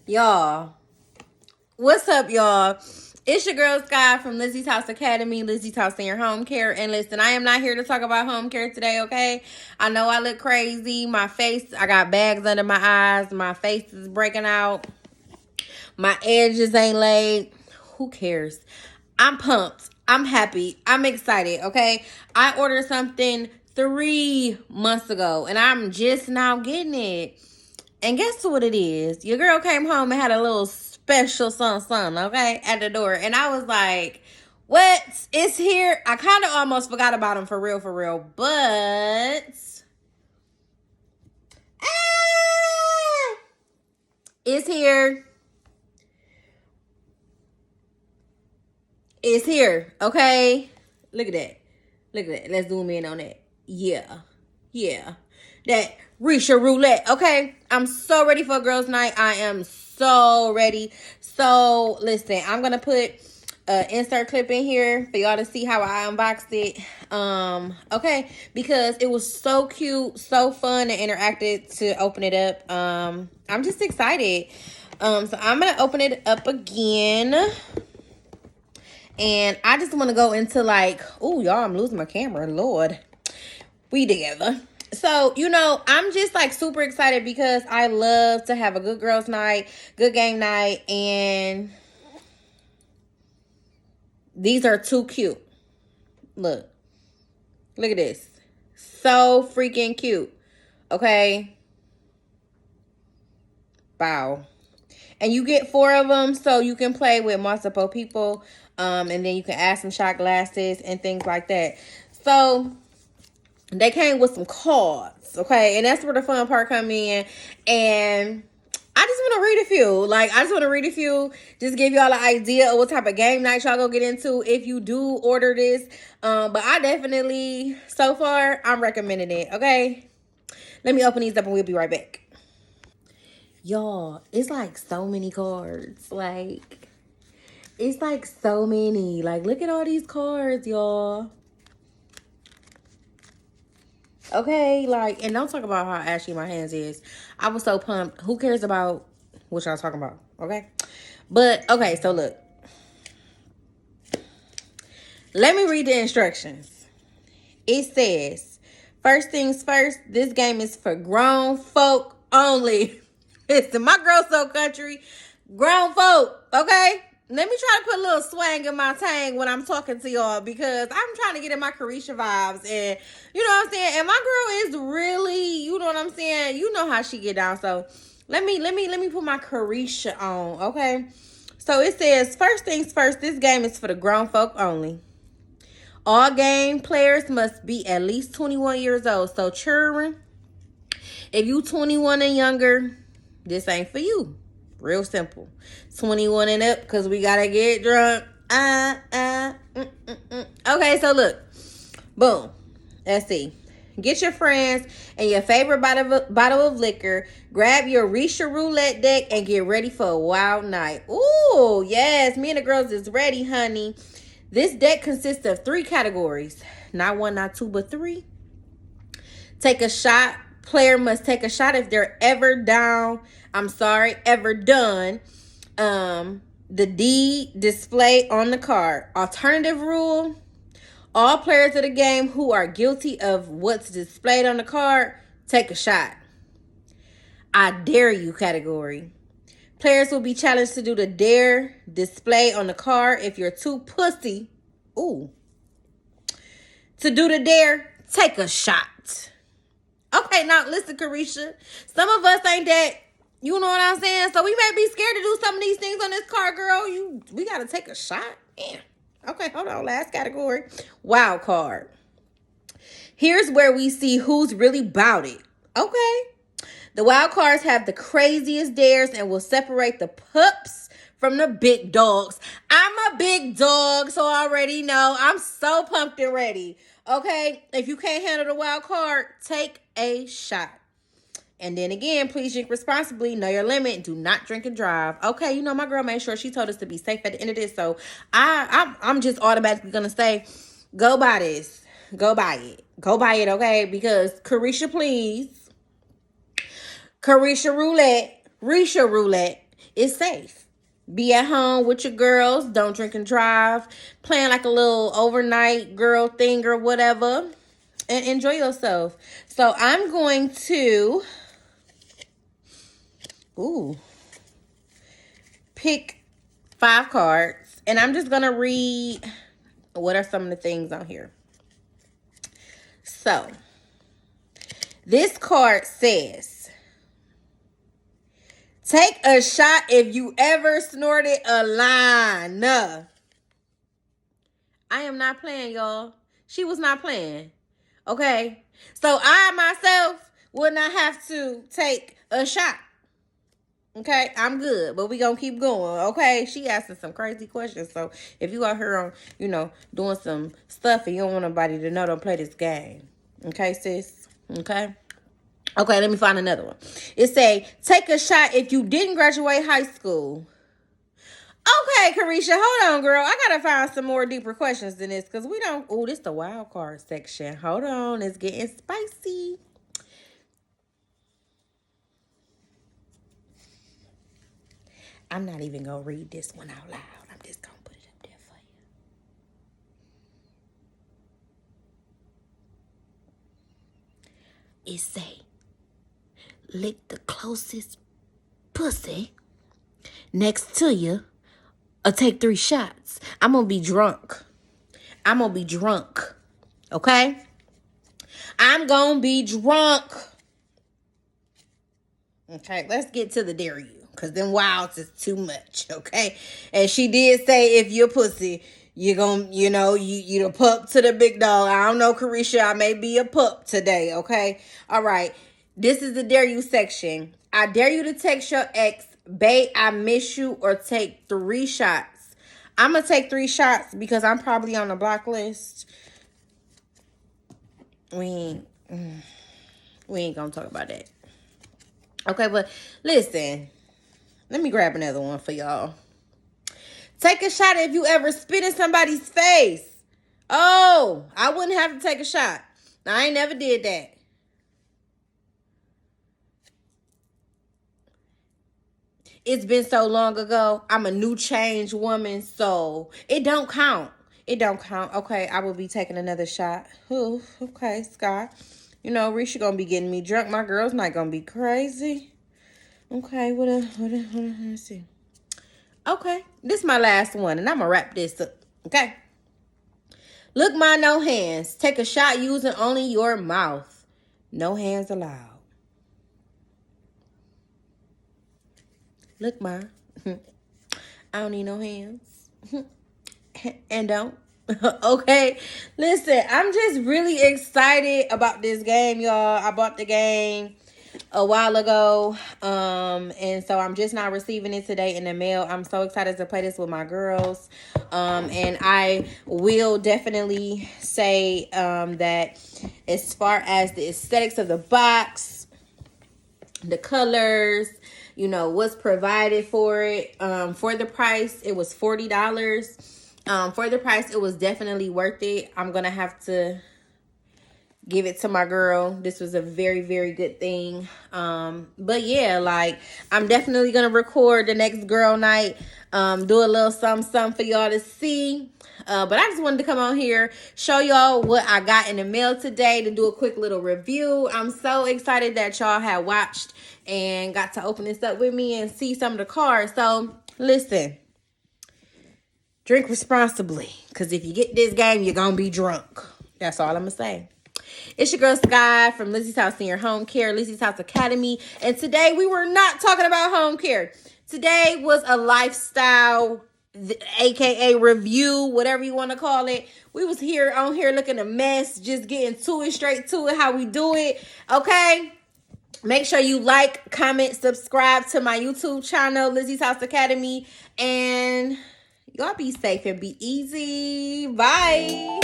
Y'all, what's up, y'all? It's your girl Sky from Lizzie's House Academy, Lizzie's House Senior Home Care. And listen, I am not here to talk about home care today, okay? I know I look crazy. My face, I got bags under my eyes. My face is breaking out. My edges ain't laid. Who cares? I'm pumped. I'm happy. I'm excited, okay? I ordered something 3 months ago, and I'm just now getting it. And guess what it is? Your girl came home and had a little special son, okay, at the door. And I was like, what? It's here. I kind of almost forgot about him for real. But ah, it's here. It's here, okay? Look at that. Look at that. Let's zoom in on that. Yeah. Yeah. That Resha Roulette, okay? I'm so ready for a girls' night. I am so ready. So, listen, I'm going to put an insert clip in here for y'all to see how I unboxed it. Okay? Because it was so cute, so fun and interactive to open it up. I'm just excited. So I'm going to open it up again. And I just want to go into like, oh, y'all, I'm losing my camera. Lord. We together. So, I'm just like super excited because I love to have a good girls' night, good game night. And these are too cute. Look at this. So freaking cute. Okay. Wow. And you get 4 of them so you can play with multiple people. And then you can add some shot glasses and things like that. So they came with some cards, okay? And that's where the fun part come in. And I just want to read a few. Just give y'all an idea of what type of game night y'all go get into if you do order this. But I definitely, so far, I'm recommending it, okay? Let me open these up and we'll be right back. Y'all, it's like so many cards. It's like so many. Like, look at all these cards, y'all. Okay, and don't talk about how ashy my hands is. I was so pumped. Who cares about what y'all talking about? Okay. But, okay, so look. Let me read the instructions. It says, first things first, this game is for grown folk only. Listen, my girl so country. Grown folk, okay? Let me try to put a little swang in my tang when I'm talking to y'all because I'm trying to get in my Carisha vibes, and you know what I'm saying. And my girl is really, you know what I'm saying. You know how she get down. So let me put my Carisha on, okay? So it says, first things first. This game is for the grown folk only. All game players must be at least 21 years old. So children, if you 21 and younger, this ain't for you. Real simple. 21 and up because we got to get drunk. Okay, so look. Boom. Let's see. Get your friends and your favorite bottle of liquor. Grab your Resha Roulette deck and get ready for a wild night. Ooh, yes. Me and the girls is ready, honey. This deck consists of 3 categories. Not 1, not 2, but 3. Take a shot. Player must take a shot if they're ever down. Ever done. The D display on the card. Alternative rule. All players of the game who are guilty of what's displayed on the card, take a shot. I dare you category. Players will be challenged to do the dare display on the card. If you're too pussy, to do the dare, take a shot. Okay, now listen, Carisha. Some of us ain't that, you know what I'm saying? So we may be scared to do some of these things on this card, girl. We got to take a shot. Yeah. Okay, hold on. Last category. Wild card. Here's where we see who's really bout it. Okay. The wild cards have the craziest dares and will separate the pups from the big dogs. I'm a big dog, so I already know. I'm so pumped and ready. Okay, if you can't handle the wild card, take a shot. And then again, please drink responsibly. Know your limit. Do not drink and drive. Okay, my girl made sure she told us to be safe at the end of this. So I'm just automatically gonna say, go buy this. Go buy it. Go buy it, okay? Because Carisha, please. Carisha Roulette. Resha Roulette. It's safe. Be at home with your girls. Don't drink and drive. Plan like a little overnight girl thing or whatever. And enjoy yourself. So I'm going to pick 5 cards. And I'm just going to read what are some of the things on here. So this card says, take a shot if you ever snorted a line. I am not playing, y'all. She was not playing. Okay? So I myself would not have to take a shot. Okay? I'm good. But we gonna keep going. Okay? She asking some crazy questions. So if you out here on, doing some stuff and you don't want nobody to know, don't play this game. Okay, sis? Okay? Okay, let me find another one. It say, take a shot if you didn't graduate high school. Okay, Carisha, hold on, girl. I gotta find some more deeper questions than this because we don't. Oh, this the wild card section. Hold on, it's getting spicy. I'm not even gonna read this one out loud. I'm just gonna put it up there for you. It say, lick the closest pussy next to you or take 3 shots. I'm gonna be drunk. Okay? I'm gonna be drunk. Okay, let's get to the dare you. Because them wilds is too much, okay? And she did say if you're pussy, you're gonna, you the pup to the big dog. I don't know, Carisha, I may be a pup today, okay? All right, this is the dare you section. I dare you to text your ex, babe, I miss you, or take 3 shots. I'm going to take 3 shots because I'm probably on the block list. We ain't going to talk about that. Okay, but listen. Let me grab another one for y'all. Take a shot if you ever spit in somebody's face. Oh, I wouldn't have to take a shot. I ain't never did that. It's been so long ago. I'm a new changed woman, so it don't count. It don't count. Okay, I will be taking another shot. Ooh, okay, Scott. Resha gonna be getting me drunk. My girl's not gonna be crazy. Okay, let's see. Okay, this is my last one, and I'm gonna wrap this up. Okay. Look, ma, no hands. Take a shot using only your mouth. No hands allowed. Look, ma. I don't need no hands. And don't. Okay. Listen, I'm just really excited about this game, y'all. I bought the game a while ago. And so I'm just now receiving it today in the mail. I'm so excited to play this with my girls. And I will definitely say that as far as the aesthetics of the box, the colors, what's provided for it, for the price, it was $40. For the price, it was definitely worth it. I'm gonna have to give it to my girl. This was a very, very good thing. But yeah, like, I'm definitely gonna record the next girl night, do a little something for y'all to see. But I just wanted to come on here, show y'all what I got in the mail today, to do a quick little review. I'm so excited that y'all had watched and got to open this up with me and see some of the cards. So listen, drink responsibly, because if you get this game, you're gonna be drunk. That's all I'm gonna say. It's your girl Sky from Lizzie's House Senior Home Care, Lizzie's House Academy. And today we were not talking about home care. Today was a lifestyle, aka review, whatever you want to call it. We was on here looking a mess, just getting straight to it, how we do it. Okay? Make sure you like, comment, subscribe to my YouTube channel, Lizzie's House Academy. And y'all be safe and be easy. Bye.